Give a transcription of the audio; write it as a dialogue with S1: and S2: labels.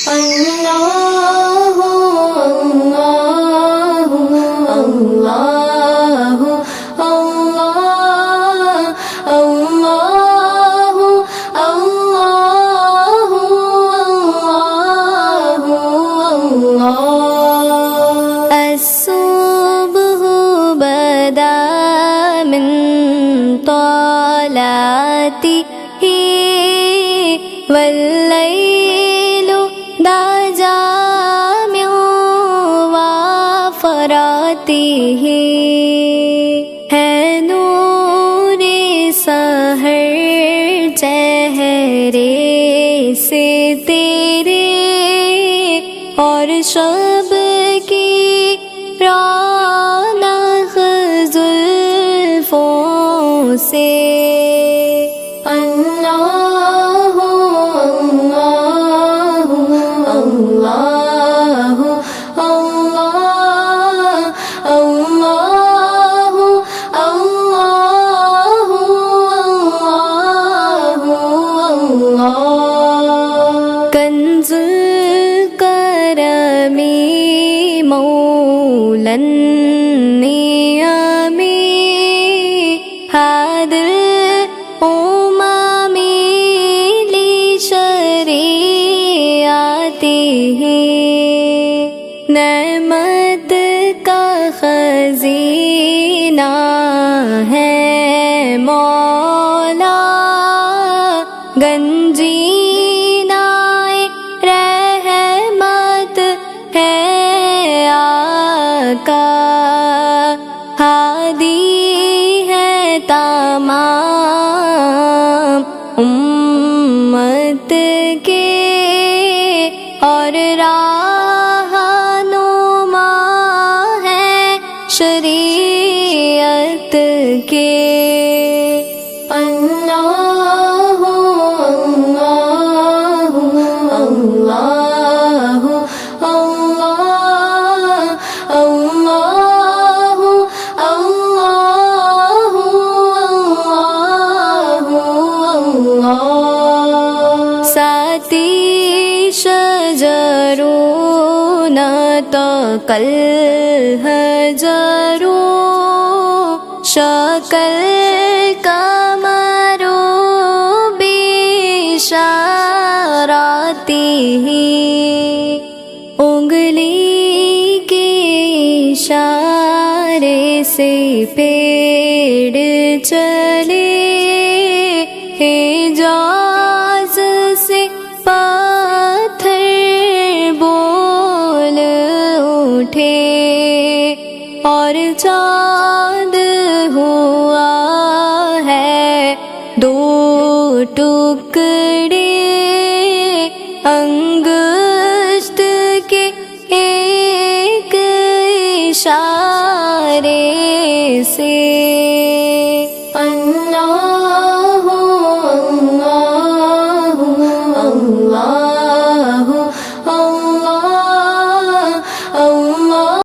S1: اللہ اللہ اللہ اللہ اللہ اللہ اللہ الصبح بدا من طلعته واللیل دجا من وافراته ہے نور سحر چہرے سے تیرے اور شب کی رونق زلفوں سے اللہ اللہ اللہ اللہ اللہ اللہ اللہ کنز کرمی مولا النعم حاضر نعمت کا خزینہ ہے مولا گنجینہ رحمت ہے آقا ہادی ہے تمام امت کے اور رہنما ہے شریعت کے اللہ اللہ اللہ اللہ اللہ اللہ ساتی شجرون تقل حجرون شکل قمر بشارته انگلی کے اشارے سے پیڑ چلے حجاز سے پتھر بول اٹھے اور چاند ہوا ہے دو ٹکڑے انگشت کے ایک اشارے سے